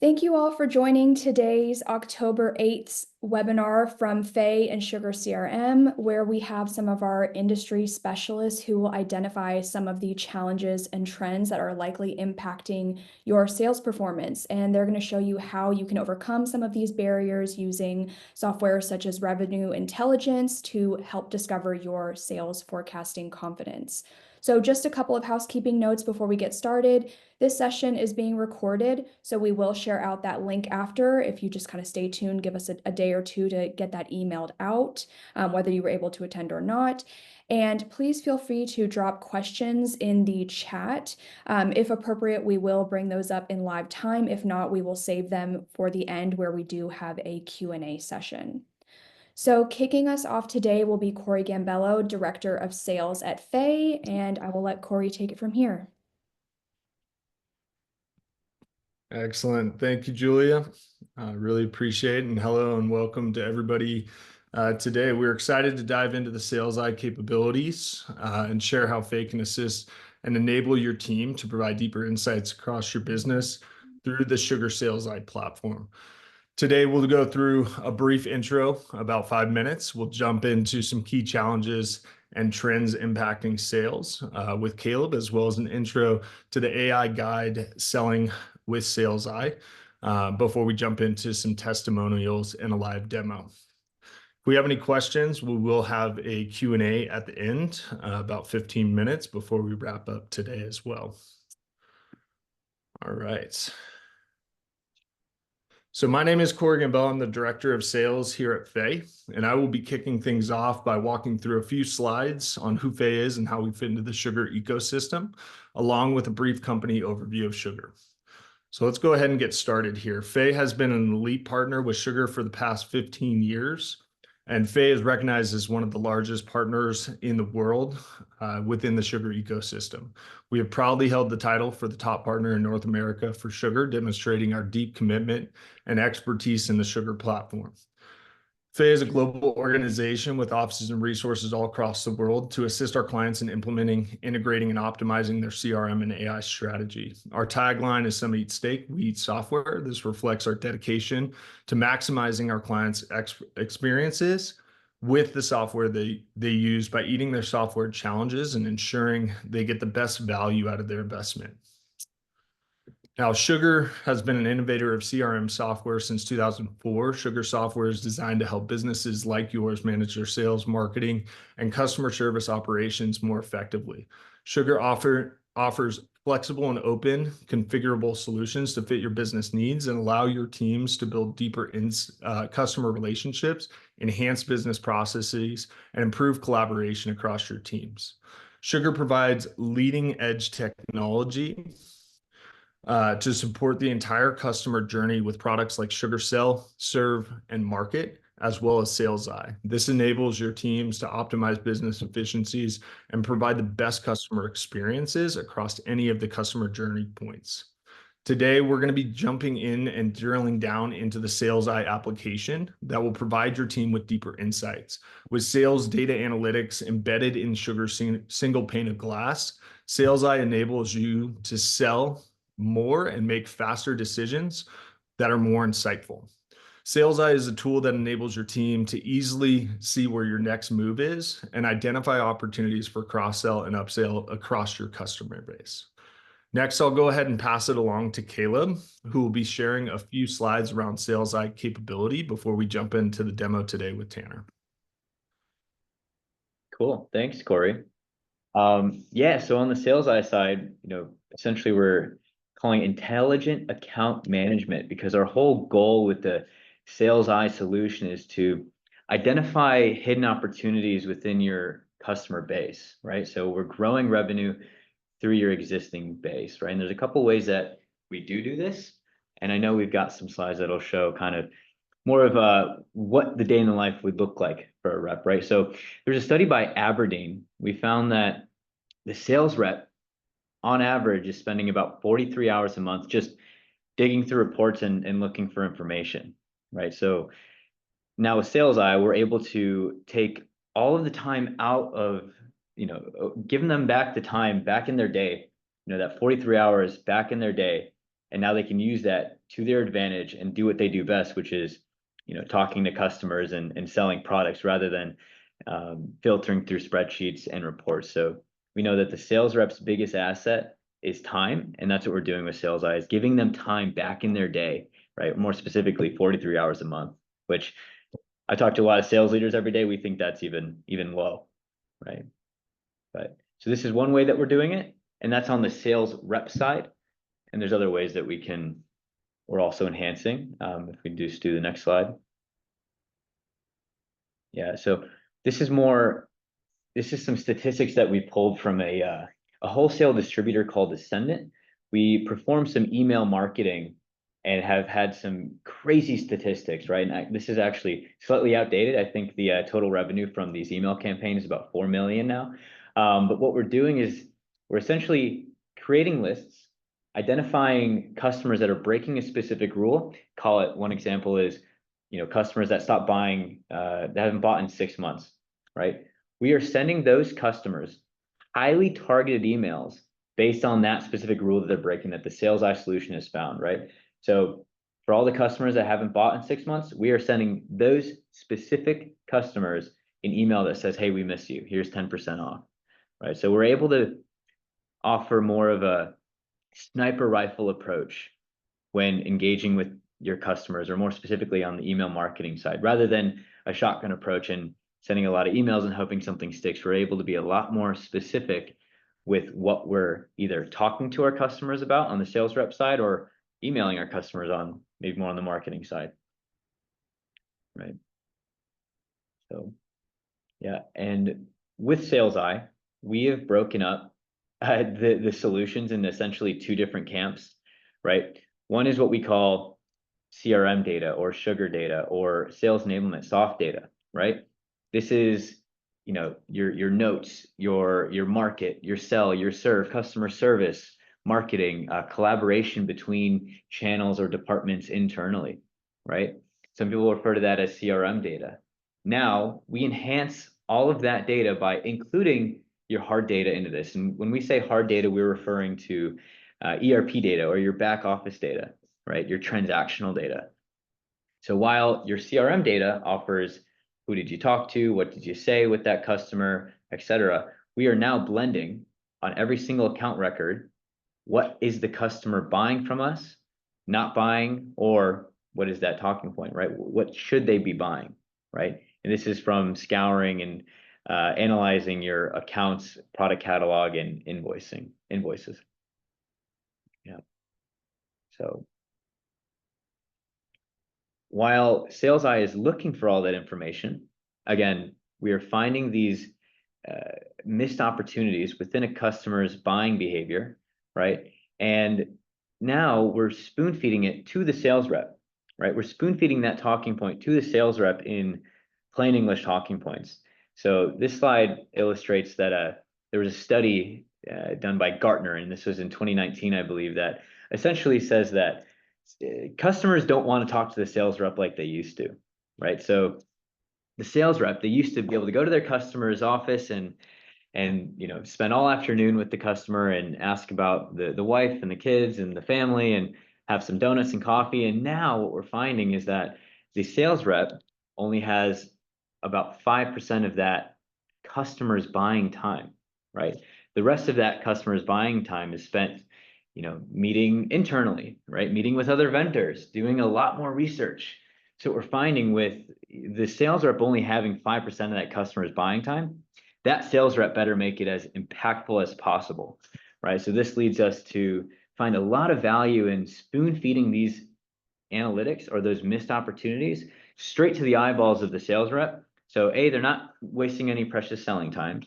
Thank you all for joining today's October 8th webinar from Fay and Sugar CRM, where we have some of our industry specialists who will identify some of the challenges and trends that are likely impacting your sales performance. And they're going to show you how you can overcome some of these barriers using software such as Revenue Intelligence to help discover your sales forecasting confidence. So just a couple of housekeeping notes before we get started. This session is being recorded, so we will share out that link after. If you just kind of stay tuned, give us a day or two to get that emailed out, whether you were able to attend or not. And please feel free to drop questions in the chat. If appropriate, we will bring those up in live time. If not, we will save them for the end where we do have a Q&A session. So kicking us off today will be Corey Gambello, Director of Sales at Fay, and I will let Corey take it from here. Excellent. Thank you, Julia. Really appreciate it. And hello and welcome to everybody today. We're excited to dive into the SalesEye capabilities and share how Fay can assist and enable your team to provide deeper insights across your business through the Sugar SalesEye platform. Today, we'll go through a brief intro, about 5 minutes. We'll jump into some key challenges and trends impacting sales with Caleb, as well as an intro to the AI guide selling with SalesEye before we jump into some testimonials and a live demo. If we have any questions, we will have a Q&A at the end, about 15 minutes before we wrap up today as well. All right. So my name is Corey Gambello. I'm the Director of Sales here at Fay, and I will be kicking things off by walking through a few slides on who Fay is and how we fit into the Sugar ecosystem, along with a brief company overview of Sugar. So let's go ahead and get started here. Fay has been an elite partner with Sugar for the past 15 years, and Fay is recognized as one of the largest partners in the world within the Sugar ecosystem. We have proudly held the title for the top partner in North America for Sugar, demonstrating our deep commitment and expertise in the Sugar platform. Fay is a global organization with offices and resources all across the world to assist our clients in implementing, integrating, and optimizing their CRM and AI strategy. Our tagline is "Some eat steak, we eat software." This reflects our dedication to maximizing our clients' experiences with the software they use by eating their software challenges and ensuring they get the best value out of their investment. Now, Sugar has been an innovator of CRM software since 2004. Sugar software is designed to help businesses like yours manage their sales, marketing, and customer service operations more effectively. Sugar offers flexible and open configurable solutions to fit your business needs and allow your teams to build deeper customer relationships, enhance business processes, and improve collaboration across your teams. Sugar provides leading edge technology to support the entire customer journey with products like Sugar Sell, Serve, and Market, as well as SalesEye. This enables your teams to optimize business efficiencies and provide the best customer experiences across any of the customer journey points. Today, we're going to be jumping in and drilling down into the SalesEye application that will provide your team with deeper insights. With sales data analytics embedded in Sugar's single pane of glass, SalesEye enables you to sell more and make faster decisions that are more insightful. SalesEye is a tool that enables your team to easily see where your next move is and identify opportunities for cross-sell and upsell across your customer base. Next, I'll go ahead and pass it along to Caleb, who will be sharing a few slides around SalesEye capability before we jump into the demo today with Tanner. Cool. Thanks, Corey. So on the SalesEye side, essentially we're calling intelligent account management because our whole goal with the SalesEye solution is to identify hidden opportunities within your customer base, right? So we're growing revenue through your existing base, right? And there's a couple ways that we do this. And I know we've got some slides that'll show kind of more of what the day in the life would look like for a rep, right? So there's a study by Aberdeen. We found that the sales rep on average is spending about 43 hours a month just digging through reports and looking for information, right? So now with SalesEye, we're able to take all of the time out of, giving them back the time back in their day, that 43 hours back in their day, and now they can use that to their advantage and do what they do best, which is, talking to customers and selling products rather than filtering through spreadsheets and reports. So we know that the sales rep's biggest asset is time, and that's what we're doing with Sales Eye, is giving them time back in their day, right? More specifically, 43 hours a month, which I talk to a lot of sales leaders every day. We think that's even low, right? But so this is one way that we're doing it, and that's on the sales rep side. And there's other ways that we're also enhancing. If we just do the next slide. Yeah, so this is some statistics that we pulled from a wholesale distributor called Ascendant. We performed some email marketing and have had some crazy statistics, right? And this is actually slightly outdated. I think the total revenue from these email campaigns is about 4 million now. But what we're doing is we're essentially creating lists, identifying customers that are breaking a specific rule. Call it, one example is, customers that stop buying, that haven't bought in 6 months, right? We are sending those customers highly targeted emails based on that specific rule that they're breaking, that the Sales Eye solution has found, right? So for all the customers that haven't bought in 6 months, we are sending those specific customers an email that says, hey, we miss you. Here's 10% off, right? So we're able to offer more of a sniper rifle approach when engaging with your customers, or more specifically on the email marketing side, rather than a shotgun approach and sending a lot of emails and hoping something sticks. We're able to be a lot more specific with what we're either talking to our customers about on the sales rep side, or emailing our customers on maybe more on the marketing side, right? So yeah, and with Sales Eye, we have broken up the solutions in essentially 2 different camps, right? One is what we call CRM data, or sugar data, or sales enablement soft data, right? This is, your notes, your market, your sell, your serve, customer service, marketing, collaboration between channels or departments internally, right? Some people refer to that as CRM data. Now we enhance all of that data by including your hard data into this. And when we say hard data, we're referring to ERP data, or your back office data, right? Your transactional data. So while your CRM data offers who did you talk to, what did you say with that customer, etc., we are now blending on every single account record, what is the customer buying from us, not buying, or what is that talking point, right? What should they be buying, right? And this is from scouring and analyzing your accounts, product catalog, and invoices. Yeah. So while Sales Eye is looking for all that information, again, we are finding these missed opportunities within a customer's buying behavior, right? And now we're spoon feeding it to the sales rep, right? We're spoon feeding that talking point to the sales rep in plain English talking points. So this slide illustrates that there was a study done by Gartner, and this was in 2019, I believe, that essentially says that customers don't want to talk to the sales rep like they used to, right? So the sales rep, they used to be able to go to their customer's office and spend all afternoon with the customer and ask about the wife and the kids and the family and have some donuts and coffee. And now what we're finding is that the sales rep only has about 5% of that customer's buying time, right? The rest of that customer's buying time is spent meeting internally, right? Meeting with other vendors, doing a lot more research. So what we're finding with the sales rep only having 5% of that customer's buying time, that sales rep better make it as impactful as possible, right? So this leads us to find a lot of value in spoon feeding these analytics, or those missed opportunities, straight to the eyeballs of the sales rep. So A, they're not wasting any precious selling time,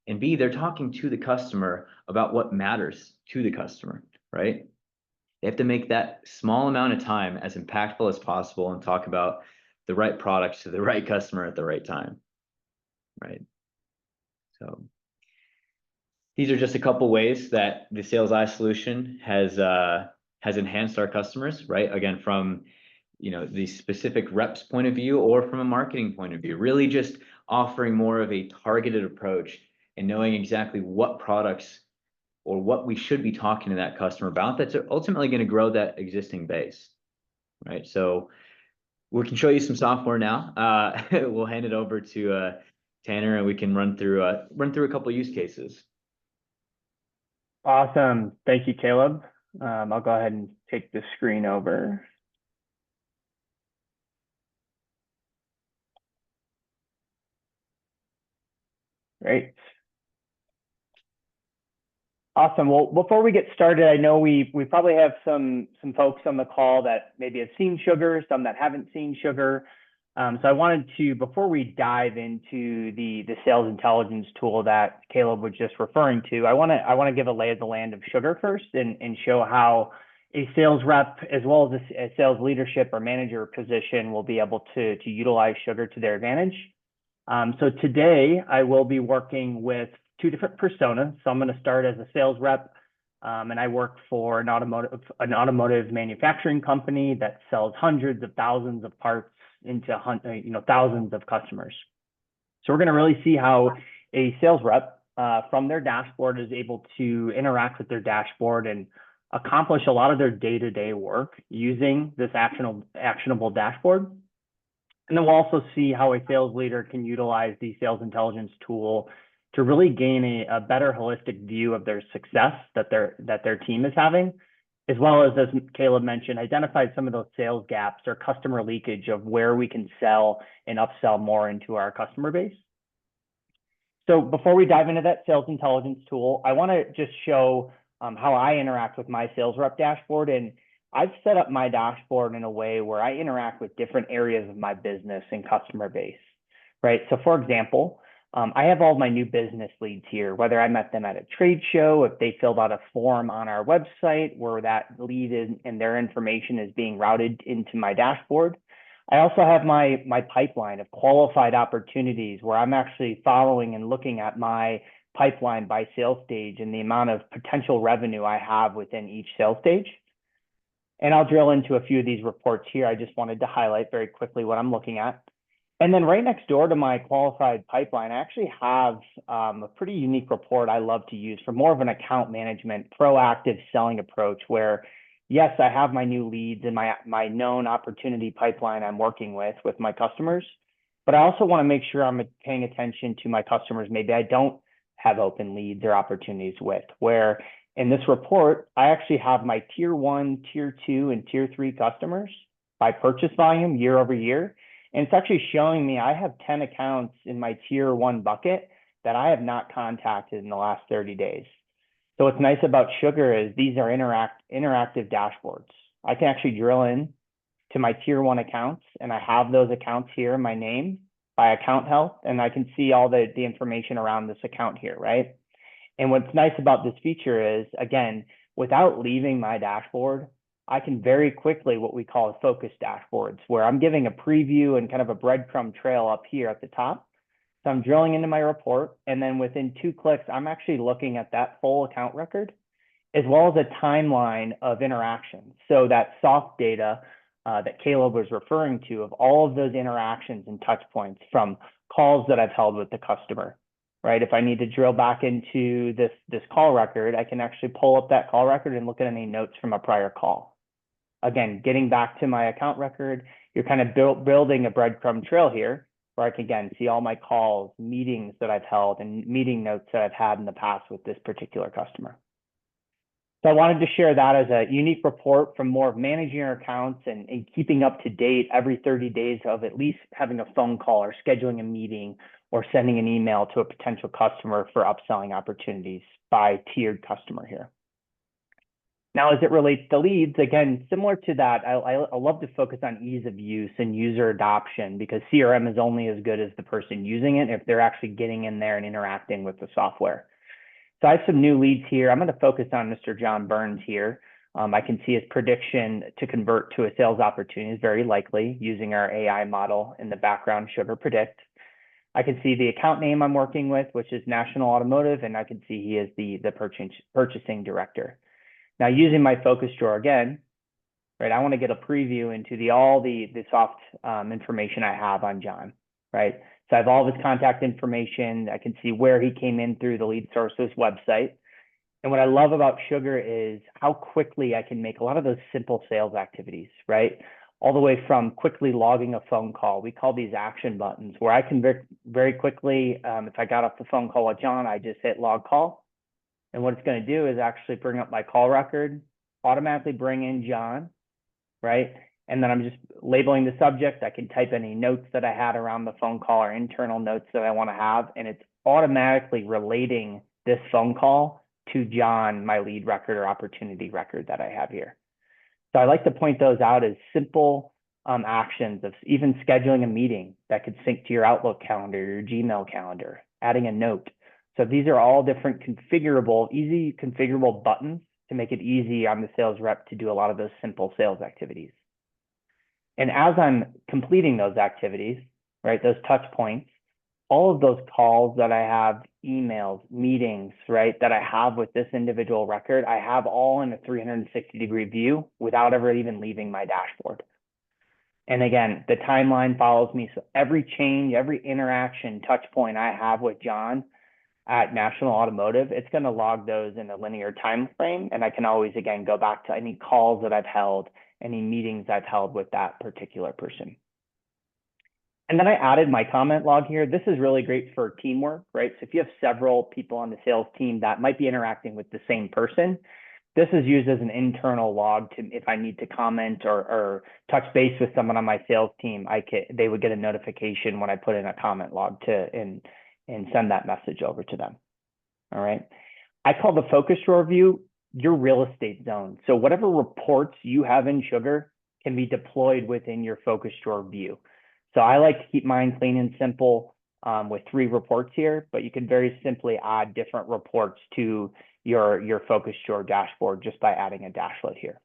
and B, they're talking to the customer about what matters to the customer, right? They have to make that small amount of time as impactful as possible and talk about the right products to the right customer at the right time, right? So these are just a couple ways that the Sales Eye solution has enhanced our customers, right? Again, from the specific rep's point of view, or from a marketing point of view, really just offering more of a targeted approach and knowing exactly what products or what we should be talking to that customer about, that's ultimately going to grow that existing base, right? So we can show you some software now. We'll hand it over to Tanner, and we can run through a couple use cases. Awesome. Thank you, Caleb. I'll go ahead and take the screen over. Great. Awesome. Well, before we get started, I know we probably have some folks on the call that maybe have seen Sugar, some that haven't seen Sugar. So I wanted to, before we dive into the sales intelligence tool that Caleb was just referring to, I want to give a lay of the land of Sugar first and show how a sales rep as well as a sales leadership or manager position will be able to utilize Sugar to their advantage. So today I will be working with two different personas. So I'm going to start as a sales rep, and I work for an automotive manufacturing company that sells hundreds of thousands of parts into thousands of customers. So we're going to really see how a sales rep from their dashboard is able to interact with their dashboard and accomplish a lot of their day-to-day work using this actionable dashboard. And then we'll also see how a sales leader can utilize the sales intelligence tool to really gain a better holistic view of their success that their team is having, as well as Caleb mentioned, identify some of those sales gaps or customer leakage of where we can sell and upsell more into our customer base. So before we dive into that sales intelligence tool, I want to just show how I interact with my sales rep dashboard. And I've set up my dashboard in a way where I interact with different areas of my business and customer base, right? So for example, I have all my new business leads here, whether I met them at a trade show, if they filled out a form on our website where that lead and their information is being routed into my dashboard. I also have my pipeline of qualified opportunities where I'm actually following and looking at my pipeline by sales stage and the amount of potential revenue I have within each sales stage. And I'll drill into a few of these reports here. I just wanted to highlight very quickly what I'm looking at. And then right next door to my qualified pipeline, I actually have a pretty unique report I love to use for more of an account management, proactive selling approach where, yes, I have my new leads and my known opportunity pipeline I'm working with my customers, but I also want to make sure I'm paying attention to my customers maybe I don't have open leads or opportunities with, where in this report, I actually have my tier 1, tier 2, and tier 3 customers by purchase volume year over year. And it's actually showing me I have 10 accounts in my tier 1 bucket that I have not contacted in the last 30 days. So what's nice about Sugar is these are interactive dashboards. I can actually drill in to my tier 1 accounts, and I have those accounts here in my name by account health, and I can see all the information around this account here, right? And what's nice about this feature is, again, without leaving my dashboard, I can very quickly what we call focus dashboards, where I'm giving a preview and kind of a breadcrumb trail up here at the top. So I'm drilling into my report, and then within 2 clicks, I'm actually looking at that full account record, as well as a timeline of interactions. So that soft data that Caleb was referring to of all of those interactions and touch points from calls that I've held with the customer, right? If I need to drill back into this call record, I can actually pull up that call record and look at any notes from a prior call. Again, getting back to my account record, you're kind of building a breadcrumb trail here where I can, again, see all my calls, meetings that I've held, and meeting notes that I've had in the past with this particular customer. So I wanted to share that as a unique report from more of managing your accounts and keeping up to date every 30 days of at least having a phone call or scheduling a meeting or sending an email to a potential customer for upselling opportunities by tiered customer here. Now, as it relates to leads, again, similar to that, I love to focus on ease of use and user adoption because CRM is only as good as the person using it if they're actually getting in there and interacting with the software. So I have some new leads here. I'm going to focus on Mr. John Burns here. I can see his prediction to convert to a sales opportunity is very likely using our AI model in the background, Sugar Predict. I can see the account name I'm working with, which is National Automotive, and I can see he is the purchasing director. Now, using my focus drawer again, right, I want to get a preview into all the soft information I have on John, right? So I have all of his contact information. I can see where he came in through the Lead Sources website. And what I love about Sugar is how quickly I can make a lot of those simple sales activities, right? all the way from quickly logging a phone call. We call these action buttons, where I can very quickly, if I got off the phone call with John, I just hit log call. And what it's going to do is actually bring up my call record, automatically bring in John, right? And then I'm just labeling the subject. I can type any notes that I had around the phone call or internal notes that I want to have. And it's automatically relating this phone call to John, my lead record or opportunity record that I have here. So I like to point those out as simple actions of even scheduling a meeting that could sync to your Outlook calendar, your Gmail calendar, adding a note. So these are all different configurable, easy configurable buttons to make it easy on the sales rep to do a lot of those simple sales activities. And as I'm completing those activities, right, those touch points, all of those calls that I have, emails, meetings, right, that I have with this individual record, I have all in a 360-degree view without ever even leaving my dashboard. And again, the timeline follows me. So every change, every interaction, touch point I have with John at National Automotive, it's going to log those in a linear time frame. And I can always, again, go back to any calls that I've held, any meetings I've held with that particular person. And then I added my comment log here. This is really great for teamwork, right? So if you have several people on the sales team that might be interacting with the same person, this is used as an internal log to, if I need to comment or touch base with someone on my sales team, they would get a notification when I put in a comment log and send that message over to them. All right. I call the focus drawer view your real estate zone. So whatever reports you have in Sugar can be deployed within your focus drawer view. So I like to keep mine clean and simple with 3 reports here, but you can very simply add different reports to your focus drawer dashboard just by adding a dashlet here.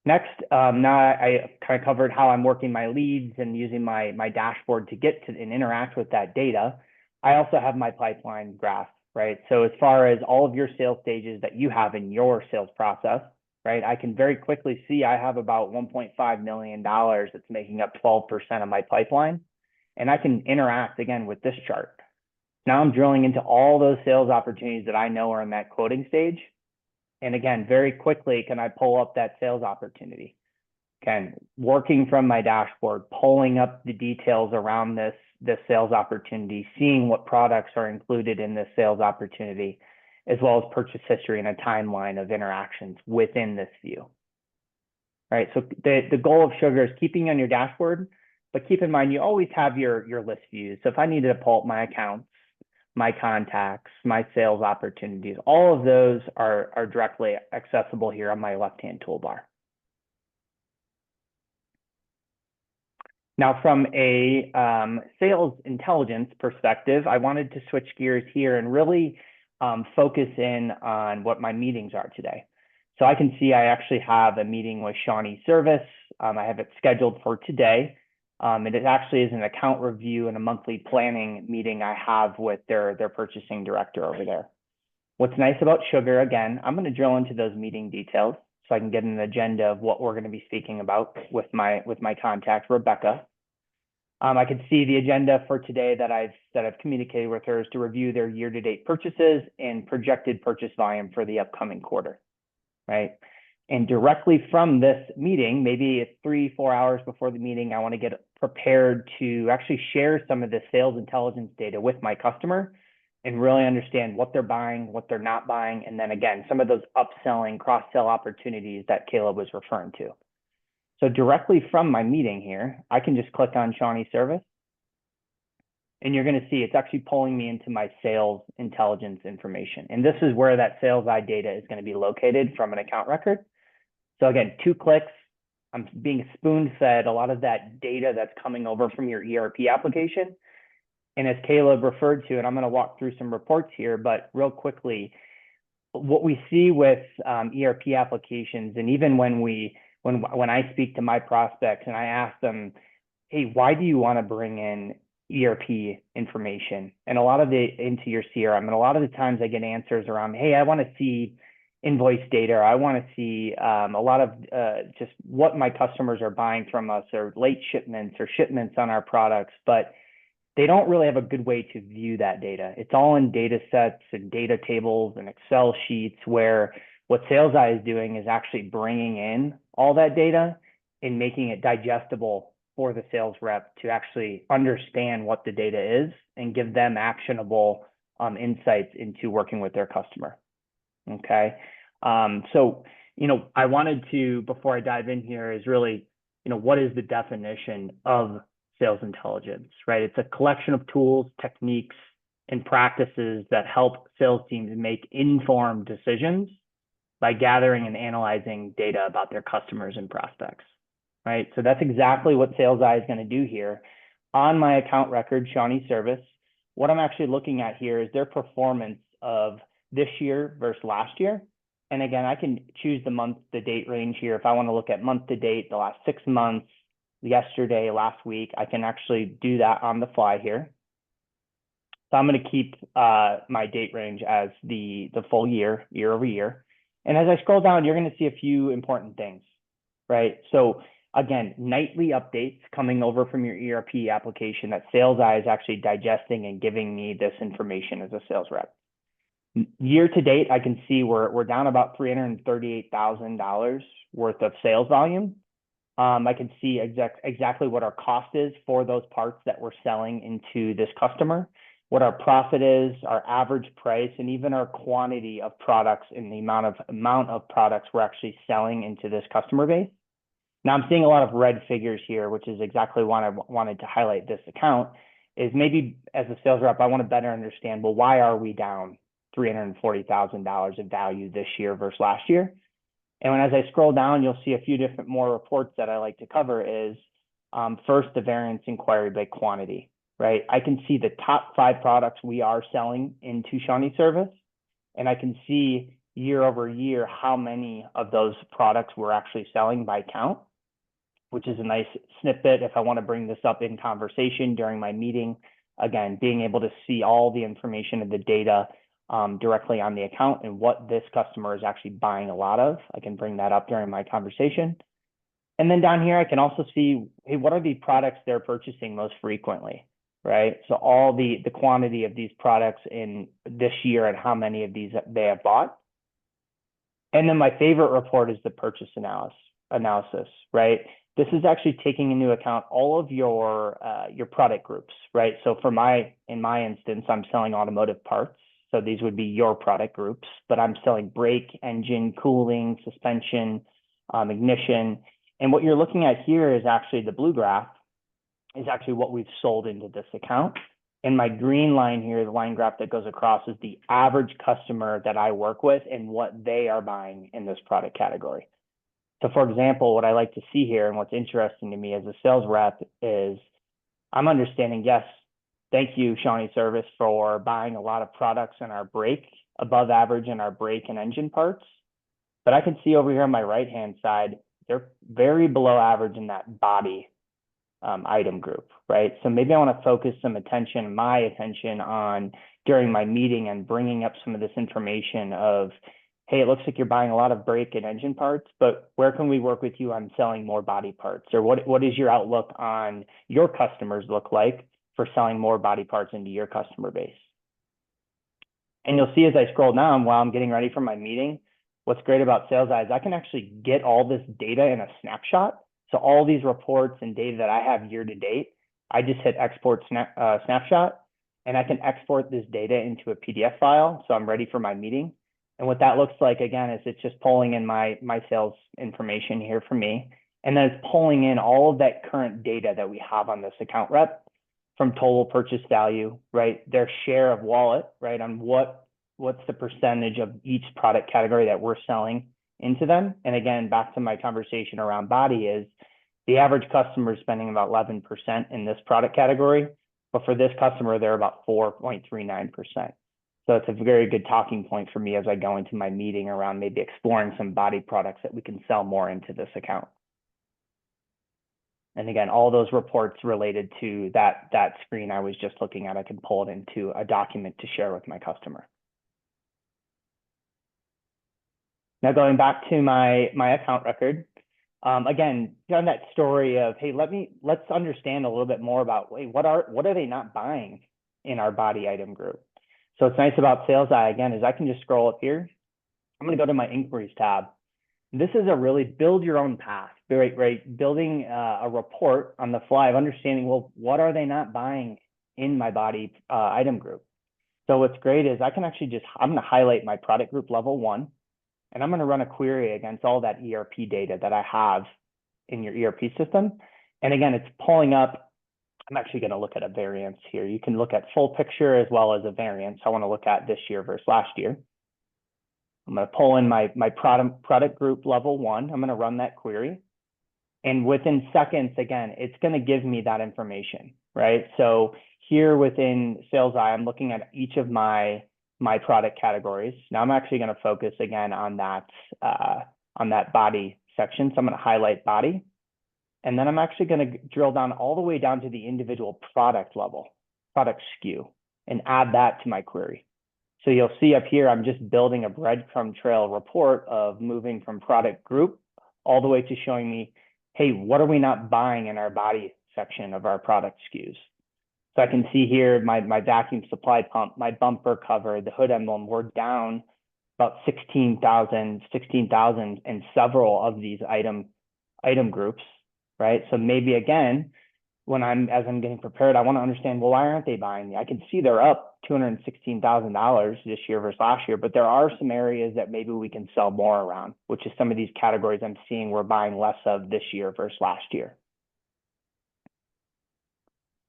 Next, now I kind of covered how I'm working my leads and using my dashboard to get to and interact with that data. I also have my pipeline graph, right? So as far as all of your sales stages that you have in your sales process, right, I can very quickly see I have about $1.5 million that's making up 12% of my pipeline. And I can interact again with this chart. Now I'm drilling into all those sales opportunities that I know are in that quoting stage. And again, very quickly, can I pull up that sales opportunity? Again, working from my dashboard, pulling up the details around this sales opportunity, seeing what products are included in this sales opportunity, as well as purchase history and a timeline of interactions within this view. All right, so the goal of Sugar is keeping on your dashboard, but keep in mind, you always have your list views. So if I needed to pull up my accounts, my contacts, my sales opportunities, all of those are directly accessible here on my left-hand toolbar. Now, from a sales intelligence perspective, I wanted to switch gears here and really focus in on what my meetings are today. So I can see I actually have a meeting with Shawnee Service. I have it scheduled for today. And it actually is an account review and a monthly planning meeting I have with their purchasing director over there. What's nice about Sugar, again, I'm going to drill into those meeting details so I can get an agenda of what we're going to be speaking about with my contact, Rebecca. I can see the agenda for today that I've communicated with her is to review their year-to-date purchases and projected purchase volume for the upcoming quarter, right? And directly from this meeting, maybe it's 3-4 hours before the meeting, I want to get prepared to actually share some of the sales intelligence data with my customer and really understand what they're buying, what they're not buying, and then again, some of those upselling, cross-sell opportunities that Caleb was referring to. So directly from my meeting here, I can just click on Shawnee Service, and you're going to see it's actually pulling me into my sales intelligence information. And this is where that sales eye data is going to be located from an account record. So again, 2 clicks, I'm being spoon-fed a lot of that data that's coming over from your ERP application. And as Caleb referred to, and I'm going to walk through some reports here, but real quickly, what we see with ERP applications, and even when I speak to my prospects and I ask them, hey, why do you want to bring in ERP information and into your CRM? And a lot of the times I get answers around, hey, I want to see invoice data. I want to see a lot of just what my customers are buying from us, or late shipments or shipments on our products, but they don't really have a good way to view that data. It's all in data sets and data tables and Excel sheets, where what Sales Eye is doing is actually bringing in all that data and making it digestible for the sales rep to actually understand what the data is and give them actionable insights into working with their customer. Okay. So, I wanted to, before I dive in here, is really, what is the definition of sales intelligence, right? It's a collection of tools, techniques, and practices that help sales teams make informed decisions by gathering and analyzing data about their customers and prospects, right? So that's exactly what SalesEye is going to do here. On my account record, Shawnee Service, what I'm actually looking at here is their performance of this year versus last year. And again, I can choose the month to date range here. If I want to look at month to date, the last 6 months, yesterday, last week, I can actually do that on the fly here. So I'm going to keep my date range as the full year, year over year. And as I scroll down, you're going to see a few important things, right? So again, nightly updates coming over from your ERP application that SalesEye is actually digesting and giving me this information as a sales rep. Year to date, I can see we're down about $338,000 worth of sales volume. I can see exactly what our cost is for those parts that we're selling into this customer, what our profit is, our average price, and even our quantity of products and the amount of products we're actually selling into this customer base. Now I'm seeing a lot of red figures here, which is exactly why I wanted to highlight this account, is maybe as a sales rep, I want to better understand, well, why are we down $340,000 of value this year versus last year? And as I scroll down, you'll see a few different more reports that I like to cover is first, the variance inquiry by quantity, right? I can see the top 5 products we are selling into Shawnee Service, and I can see year over year how many of those products we're actually selling by count, which is a nice snippet if I want to bring this up in conversation during my meeting. Again, being able to see all the information of the data directly on the account and what this customer is actually buying a lot of. I can bring that up during my conversation. And then down here, I can also see, hey, what are the products they're purchasing most frequently, right? So all the quantity of these products in this year and how many of these they have bought. And then my favorite report is the purchase analysis, right? This is actually taking into account all of your product groups, right? So in my instance, I'm selling automotive parts. So these would be your product groups, but I'm selling brake, engine, cooling, suspension, ignition. And what you're looking at here is actually the blue graph is actually what we've sold into this account. And my green line here, the line graph that goes across, is the average customer that I work with and what they are buying in this product category. So for example, what I like to see here and what's interesting to me as a sales rep is I'm understanding, yes, thank you, Shawnee Service, for buying a lot of products in our brake, above average in our brake and engine parts. But I can see over here on my right-hand side, they're very below average in that body item group, right? So maybe I want to focus my attention on during my meeting and bringing up some of this information of, hey, it looks like you're buying a lot of brake and engine parts, but where can we work with you on selling more body parts? Or what is your outlook on your customers look like for selling more body parts into your customer base? And you'll see as I scroll down while I'm getting ready for my meeting, what's great about SalesEye is I can actually get all this data in a snapshot. So all these reports and data that I have year to date, I just hit export snapshot, and I can export this data into a PDF file. So I'm ready for my meeting. And what that looks like, again, is it's just pulling in my sales information here for me. And then it's pulling in all of that current data that we have on this account rep from total purchase value, right? Their share of wallet, right? On what's the percentage of each product category that we're selling into them. And again, back to my conversation around body is the average customer is spending about 11% in this product category, but for this customer, they're about 4.39%. So it's a very good talking point for me as I go into my meeting around maybe exploring some body products that we can sell more into this account. And again, all those reports related to that screen I was just looking at, I can pull it into a document to share with my customer. Now going back to my account record, again, on that story of, hey, let's understand a little bit more about, wait, what are they not buying in our body item group? So what's nice about SalesEye, again, is I can just scroll up here. I'm going to go to my inquiries tab. This is a really build your own path, right? Building a report on the fly of understanding, well, what are they not buying in my body item group? So what's great is I can actually I'm going to highlight my product group level 1, and I'm going to run a query against all that ERP data that I have in your ERP system. And again, it's pulling up. I'm actually going to look at a variance here. You can look at full picture as well as a variance. I want to look at this year versus last year. I'm going to pull in my product group level 1. I'm going to run that query. And within seconds, again, it's going to give me that information, right? So here within Sales Eye, I'm looking at each of my product categories. Now I'm actually going to focus again on that body section. So I'm going to highlight body. And then I'm actually going to drill down all the way down to the individual product level, product SKU, and add that to my query. So you'll see up here, I'm just building a breadcrumb trail report of moving from product group all the way to showing me, hey, what are we not buying in our body section of our product SKUs? So I can see here my vacuum supply pump, my bumper cover, the hood emblem, we're down about 16,000 in several of these item groups, right? So maybe again, as I'm getting prepared, I want to understand, well, why aren't they buying? I can see they're up $216,000 this year versus last year, but there are some areas that maybe we can sell more around, which is some of these categories I'm seeing we're buying less of this year versus last year.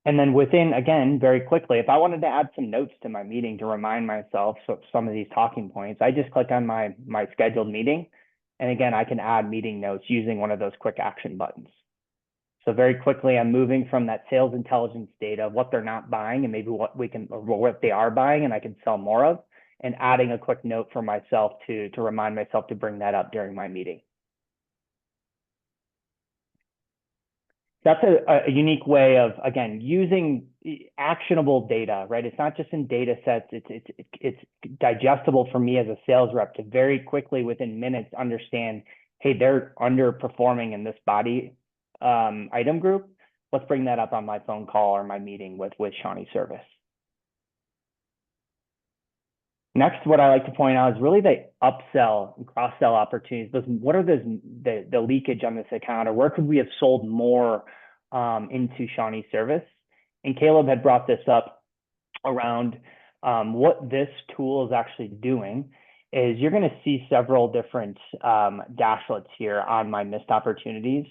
And then within, again, very quickly, if I wanted to add some notes to my meeting to remind myself some of these talking points, I just click on my scheduled meeting. And again, I can add meeting notes using one of those quick action buttons. So very quickly, I'm moving from that sales intelligence data, what they're not buying and maybe what they are buying and I can sell more of, and adding a quick note for myself to remind myself to bring that up during my meeting. That's a unique way of, again, using actionable data, right? It's not just in data sets, it's digestible for me as a sales rep to very quickly within minutes understand, hey, they're underperforming in this body item group. Let's bring that up on my phone call or my meeting with Shawnee Service. Next, what I like to point out is really the upsell and cross-sell opportunities. What are the leakage on this account, or where could we have sold more into Shawnee Service? And Caleb had brought this up around what this tool is actually doing is you're going to see several different dashlets here on my missed opportunities.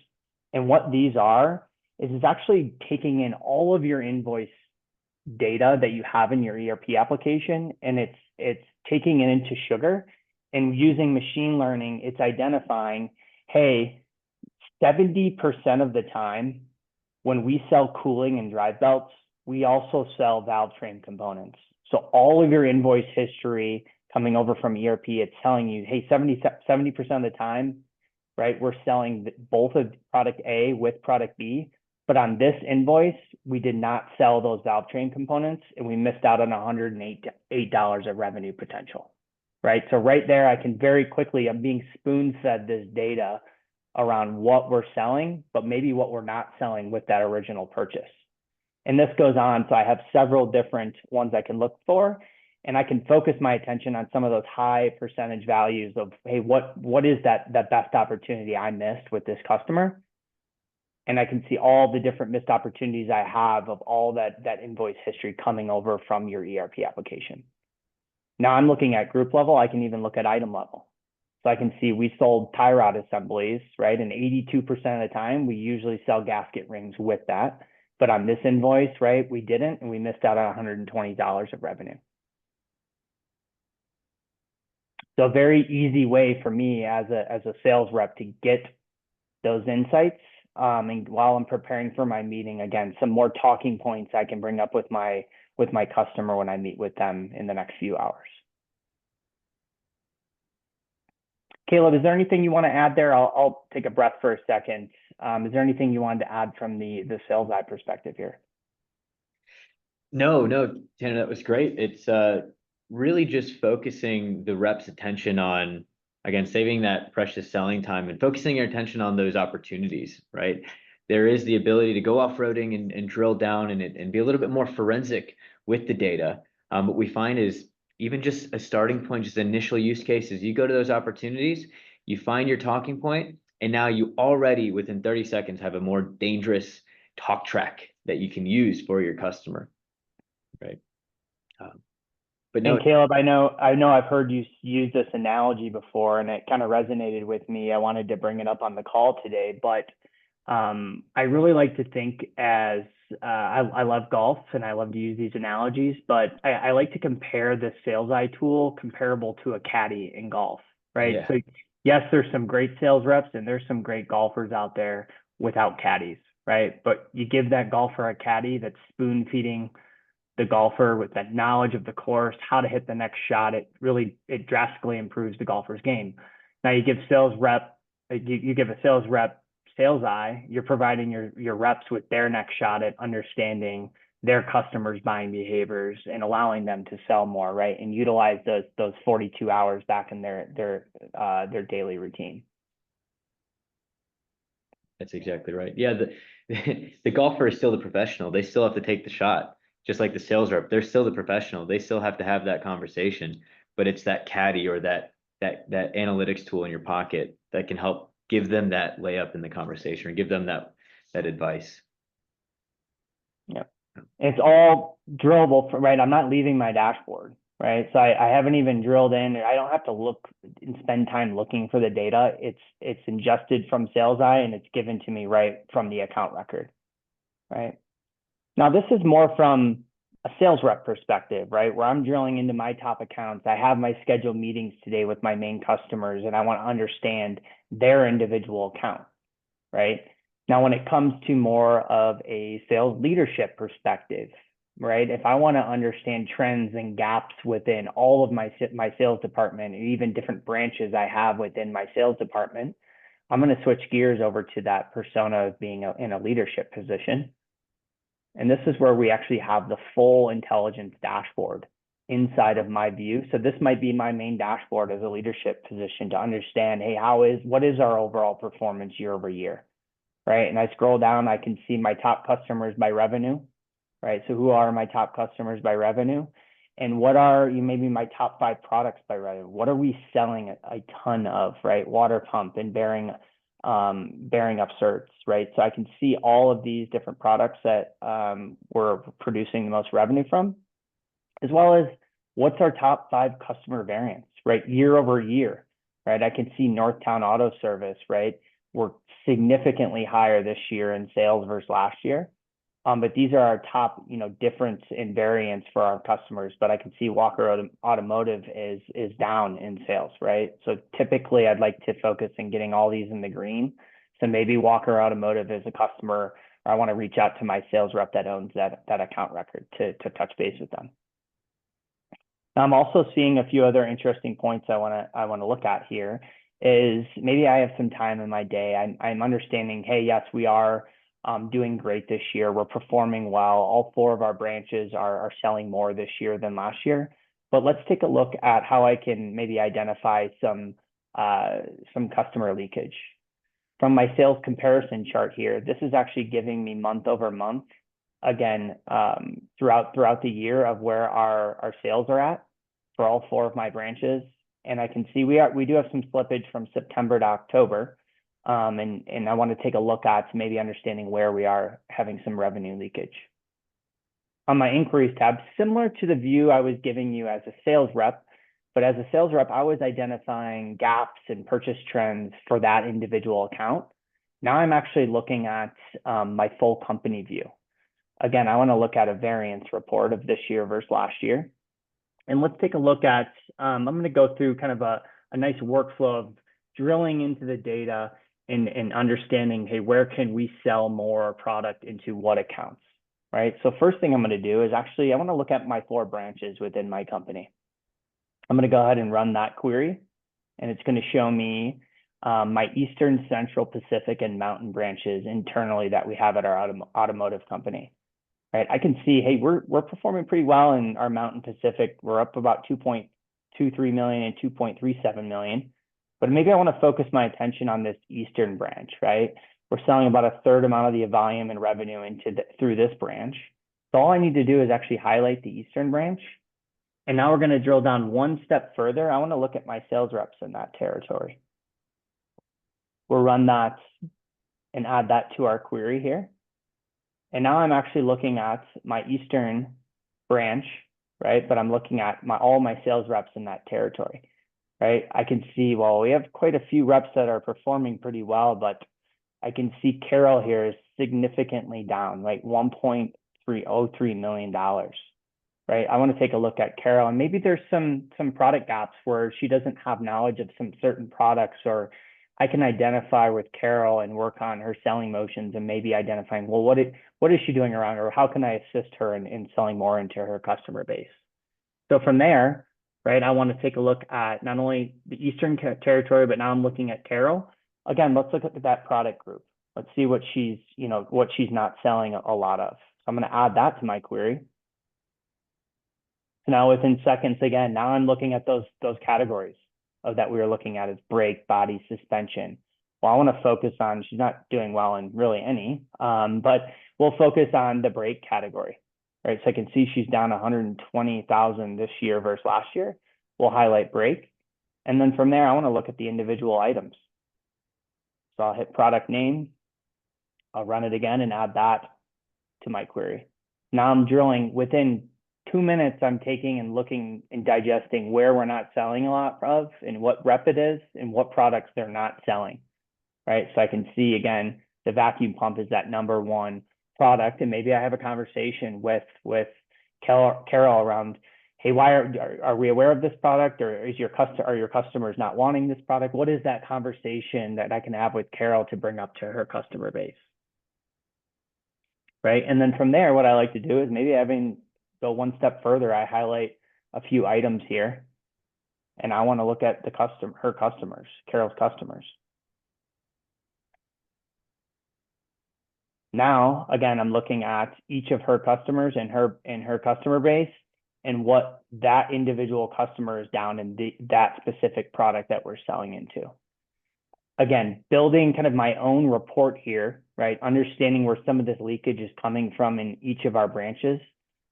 And what these are is it's actually taking in all of your invoice data that you have in your ERP application, and it's taking it into Sugar, and using machine learning, it's identifying, hey, 70% of the time when we sell cooling and drive belts, we also sell valve train components. So all of your invoice history coming over from ERP, it's telling you, hey, 70% of the time, right, we're selling both of product A with product B, but on this invoice, we did not sell those valve train components and we missed out on $108 of revenue potential, right? So right there, I can very quickly, I'm being spoon-fed this data around what we're selling, but maybe what we're not selling with that original purchase. And this goes on, so I have several different ones I can look for, and I can focus my attention on some of those high percentage values of, hey, what is that best opportunity I missed with this customer? And I can see all the different missed opportunities I have of all that invoice history coming over from your ERP application. Now I'm looking at group level, I can even look at item level. So I can see we sold tie rod assemblies, right? And 82% of the time, we usually sell gasket rings with that. But on this invoice, right, we didn't, and we missed out on $120 of revenue. So a very easy way for me as a sales rep to get those insights. And while I'm preparing for my meeting, again, some more talking points I can bring up with my customer when I meet with them in the next few hours. Caleb, is there anything you want to add there? I'll take a breath for a second. Is there anything you wanted to add from the Sales Eye perspective here? No, Tanner, that was great. It's really just focusing the rep's attention on, again, saving that precious selling time and focusing your attention on those opportunities, right? There is the ability to go off-roading and drill down and be a little bit more forensic with the data. What we find is even just a starting point, just initial use cases, you go to those opportunities, You find your talking point, and now you already within 30 seconds have a more dangerous talk track that you can use for your customer, right? But no, And Caleb, I know I've heard you use this analogy before, and it kind of resonated with me. I wanted to bring it up on the call today, but I really like to think as I love golf and I love to use these analogies, but I like to compare the sales eye tool comparable to a caddy in golf, right? Yeah. So yes, there's some great sales reps and there's some great golfers out there without caddies, right? But you give that golfer a caddy that's spoon feeding the golfer with that knowledge of the course, how to hit the next shot, it drastically improves the golfer's game. Now you give you give a sales rep sales eye, you're providing your reps with their next shot at understanding their customers' buying behaviors and allowing them to sell more, right? And utilize those 42 hours back in their daily routine. That's exactly right. Yeah, the golfer is still the professional. They still have to take the shot. Just like the sales rep, they're still the professional. They still have to have that conversation, but it's that caddy or that analytics tool in your pocket that can help give them that layup in the conversation or give them that advice. Yeah. It's all drillable right? I'm not leaving my dashboard, right? So I haven't even drilled in. I don't have to look and spend time looking for the data. It's ingested from Sales Eye and it's given to me right from the account record, right? Now, this is more from a sales rep perspective, right? Where I'm drilling into my top accounts. I have my scheduled meetings today with my main customers, and I want to understand their individual account, right? Now, when it comes to more of a sales leadership perspective, right? If I want to understand trends and gaps within all of my sales department, or even different branches I have within my sales department, I'm going to switch gears over to that persona of being in a leadership position. And this is where we actually have the full intelligence dashboard inside of my view. So this might be my main dashboard as a leadership position to understand, hey, what is our overall performance year over year, right? And I scroll down, I can see my top customers by revenue, right? So who are my top customers by revenue? And what are maybe my top 5 products by revenue? What are we selling a ton of, right? Water pump and bearing up certs, right? So I can see all of these different products that we're producing the most revenue from, as well as what's our top 5 customer variance, right? Year over year, right? I can see Northtown Auto Service, right? We're significantly higher this year in sales versus last year. But these are our top, difference in variance for our customers. But I can see Walker Automotive is down in sales, right? So typically I'd like to focus on getting all these in the green. So maybe Walker Automotive is a customer, or I want to reach out to my sales rep that owns that account record to touch base with them. Now, I'm also seeing a few other interesting points I want to look at here. Is maybe I have some time in my day. I'm understanding, hey, yes, we are doing great this year. We're performing well. All 4 of our branches are selling more this year than last year. But let's take a look at how I can maybe identify some customer leakage. From my sales comparison chart here, this is actually giving me month over month, again, throughout the year of where our sales are at for all 4 of my branches. And I can see we do have some slippage from September to October. And I want to take a look at maybe understanding where we are having some revenue leakage. On my inquiries tab, similar to the view I was giving you as a sales rep, but as a sales rep, I was identifying gaps in purchase trends for that individual account. Now I'm actually looking at my full company view. Again, I want to look at a variance report of this year versus last year. And let's take a look at, I'm going to go through kind of a nice workflow of drilling into the data and understanding, hey, where can we sell more product into what accounts, right? So first thing I'm going to do is actually, I want to look at my 4 branches within my company. I'm going to go ahead and run that query, and it's going to show me my Eastern, Central, Pacific, and Mountain branches internally that we have at our automotive company, right? I can see, hey, we're performing pretty well in our Mountain Pacific. We're up about 2.23 million and 2.37 million. But maybe I want to focus my attention on this Eastern branch, right? We're selling about a third amount of the volume and revenue through this branch. So all I need to do is actually highlight the Eastern branch. And now we're going to drill down one step further. I want to look at my sales reps in that territory. We'll run that and add that to our query here. And now I'm actually looking at my Eastern branch, right? But I'm looking at all my sales reps in that territory, right? I can see, well, we have quite a few reps that are performing pretty well, but I can see Carol here is significantly down, right? $1.303 million, right? I want to take a look at Carol, and maybe there's some product gaps where she doesn't have knowledge of some certain products, or I can identify with Carol and work on her selling motions and maybe identifying, well, what is she doing around, or how can I assist her in selling more into her customer base? So from there, right, I want to take a look at not only the Eastern territory, but now I'm looking at Carol. Again, let's look at that product group. Let's see what she's not selling a lot of. So I'm going to add that to my query. So now within seconds, again, now I'm looking at those categories that we were looking at as brake, body, suspension. Well, I want to focus on, she's not doing well in really any, but we'll focus on the brake category, right? So I can see she's down 120,000 this year versus last year. We'll highlight brake. And then from there, I want to look at the individual items. So I'll hit product name. I'll run it again and add that to my query. Now I'm drilling within 2 minutes. I'm taking and looking and digesting where we're not selling a lot of and what rep it is and what products they're not selling, right? So I can see, again, the vacuum pump is that number one product. And maybe I have a conversation with Carol around, hey, why are we aware of this product, or are your customers not wanting this product? What is that conversation that I can have with Carol to bring up to her customer base, right? And then from there, what I like to do is maybe go one step further. I highlight a few items here, and I want to look at her customers, Carol's customers. Now, again, I'm looking at each of her customers and her customer base, and what that individual customer is down in that specific product that we're selling into. Again, building kind of my own report here, right? Understanding where some of this leakage is coming from in each of our branches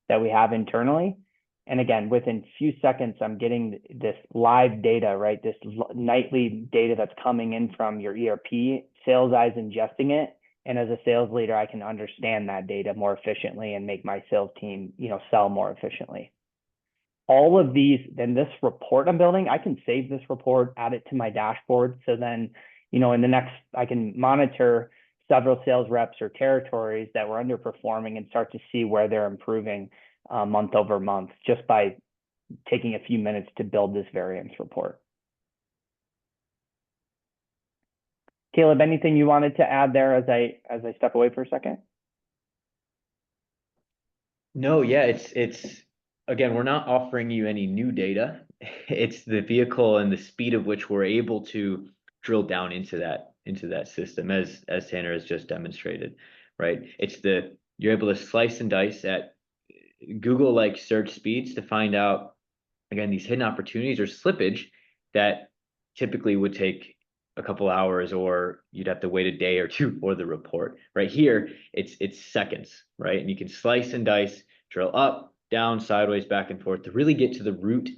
that we have internally. And again, within few seconds, I'm getting this live data, right? This nightly data that's coming in from your ERP, SalesEyes ingesting it. And as a sales leader, I can understand that data more efficiently and make my sales team, sell more efficiently. All of these, then this report I'm building, I can save this report, add it to my dashboard. So then, in the next, I can monitor several sales reps or territories that were underperforming and start to see where they're improving month over month, just by taking a few minutes to build this variance report. Caleb, anything you wanted to add there as I step away for a second? No, yeah, it's again, we're not offering you any new data. It's the vehicle and the speed of which we're able to drill down into that system, as Tanner has just demonstrated, right? You're able to slice and dice at Google-like search speeds to find out, again, these hidden opportunities or slippage that typically would take a couple hours, or you'd have to wait a day or two for the report. Right here, it's seconds, right? And you can slice and dice, drill up, down, sideways, back and forth to really get to the root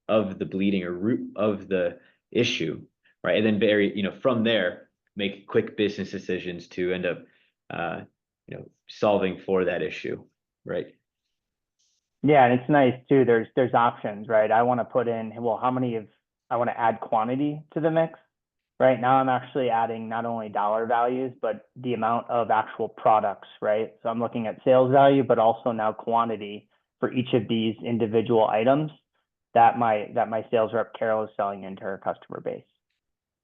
of the bleeding or root of the issue, right? And then from there, make quick business decisions to end up, solving for that issue, right? Yeah, and it's nice too. There's options, right? I want to put in, well, I want to add quantity to the mix. Right now, I'm actually adding not only dollar values, but the amount of actual products, right? So I'm looking at sales value, but also now quantity for each of these individual items that my sales rep Carol is selling into her customer base.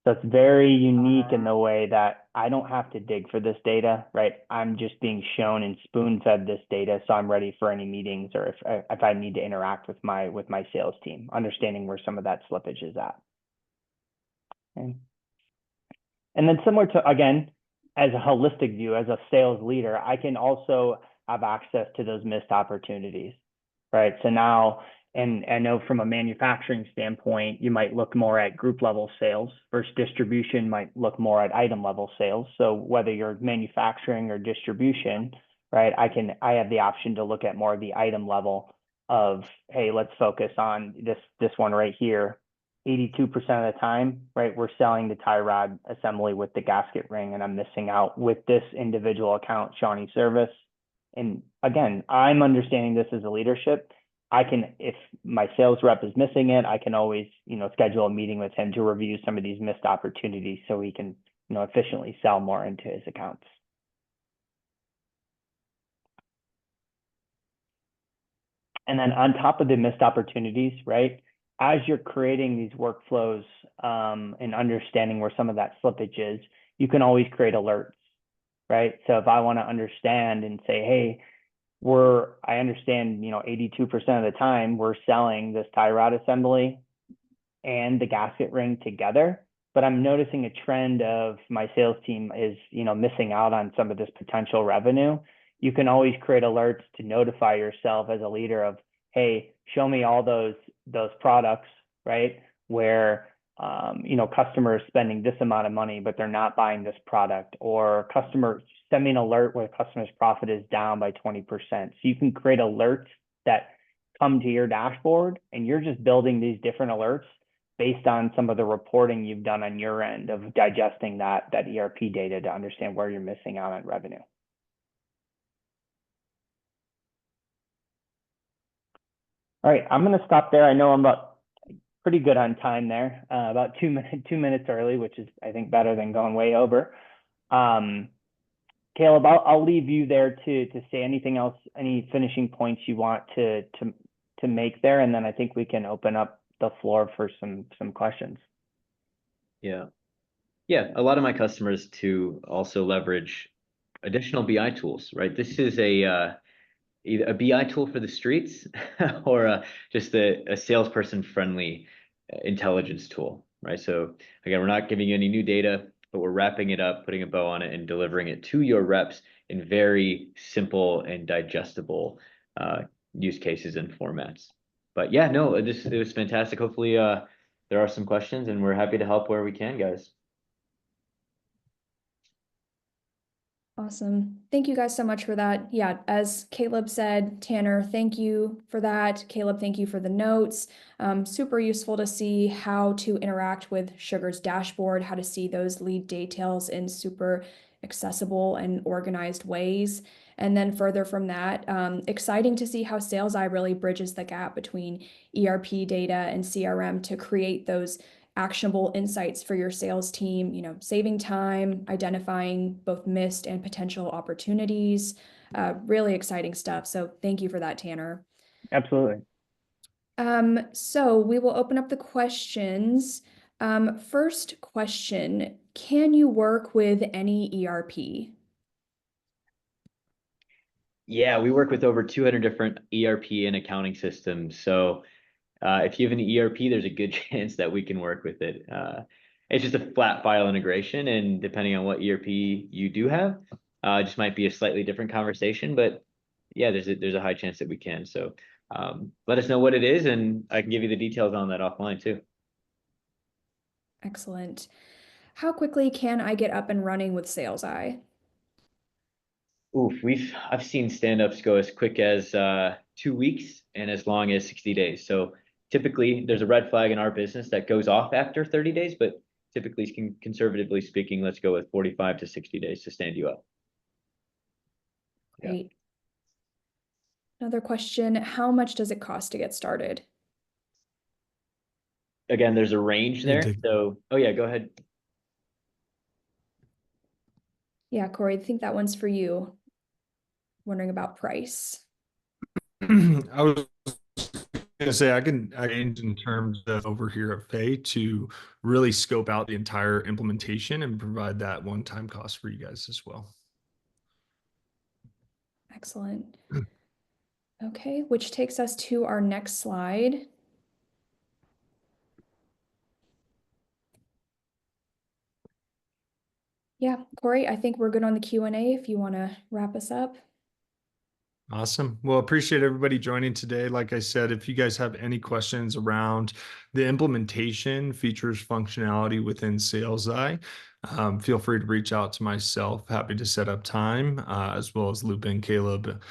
So it's very unique in the way that I don't have to dig for this data, right? I'm just being shown and spoon-fed this data, so I'm ready for any meetings, or if I need to interact with my sales team, understanding where some of that slippage is at. Okay. And then similar to, again, as a holistic view, as a sales leader, I can also have access to those missed opportunities, right? So now, and I know from a manufacturing standpoint, you might look more at group level sales versus distribution might look more at item level sales. So whether you're manufacturing or distribution, right, I have the option to look at more of the item level of, hey, let's focus on this one right here. 82% of the time, right, we're selling the tie rod assembly with the gasket ring, and I'm missing out with this individual account, Shawnee Service. And again, I'm understanding this as a leadership. I can, if my sales rep is missing it, I can always, schedule a meeting with him to review some of these missed opportunities so he can, efficiently sell more into his accounts. And then on top of the missed opportunities, right, as you're creating these workflows and understanding where some of that slippage is, you can always create alerts, right? So if I want to understand and say, hey, I understand, 82% of the time we're selling this tie rod assembly and the gasket ring together, but I'm noticing a trend of my sales team is, missing out on some of this potential revenue. You can always create alerts to notify yourself as a leader of, hey, show me all those products, right? Where, customer is spending this amount of money, but they're not buying this product, or send me an alert where the customer's profit is down by 20%. So you can create alerts that come to your dashboard, and you're just building these different alerts based on some of the reporting you've done on your end of digesting that ERP data to understand where you're missing out on revenue. All right, I'm going to stop there. I know I'm pretty good on time there, about 2 minutes early, which is, I think, better than going way over. Caleb, I'll leave you there to say anything else, any finishing points you want to make there, and then I think we can open up the floor for some questions. Yeah. A lot of my customers to also leverage additional BI tools, right? This is either a BI tool for the streets or just a salesperson friendly intelligence tool, right? So again, we're not giving you any new data, but we're wrapping it up, putting a bow on it, and delivering it to your reps in very simple and digestible use cases and formats. But yeah, no, it was fantastic. Hopefully there are some questions, and we're happy to help where we can, guys. Awesome. Thank you guys so much for that. Yeah, as Caleb said, Tanner, thank you for that. Caleb, thank you for the notes. Super useful to see how to interact with Sugar's dashboard, how to see those lead details in super accessible and organized ways. And then further from that, exciting to see how SalesEye really bridges the gap between ERP data and CRM to create those actionable insights for your sales team, saving time, identifying both missed and potential opportunities. Really exciting stuff. So thank you for that, Tanner. Absolutely. So we will open up the questions. First question, can you work with any ERP? Yeah, we work with over 200 different ERP and accounting systems. So if you have an ERP, there's a good chance that we can work with it. It's just a flat file integration, and depending on what ERP you do have, it just might be a slightly different conversation. But yeah, there's a high chance that we can. So let us know what it is, and I can give you the details on that offline too. Excellent. How quickly can I get up and running with SalesEye? Oof, I've seen stand-ups go as quick as 2 weeks and as long as 60 days. So typically there's a red flag in our business that goes off after 30 days, but typically, conservatively speaking, let's go with 45 to 60 days to stand you up. Great. Yeah. Another question, how much does it cost to get started? Again, there's a range there. So, oh yeah, go ahead. Yeah, Corey, I think that one's for you. Wondering about price. I was gonna say I can in terms of over here at Fay to really scope out the entire implementation and provide that one-time cost for you guys as well. Excellent. Okay, which takes us to our next slide. Yeah, Corey, I think we're good on the Q&A if you want to wrap us up. Awesome. Well, appreciate everybody joining today. Like I said, if you guys have any questions around the implementation, features, functionality within SalesEye, feel free to reach out to myself. Happy to set up time, as well as loop in Caleb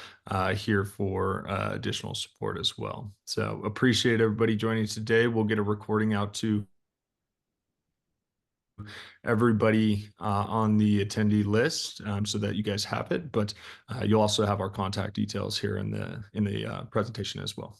here for additional support as well. So appreciate everybody joining today. We'll get a recording out to everybody on the attendee list, so that you guys have it, but you'll also have our contact details here in the presentation as well.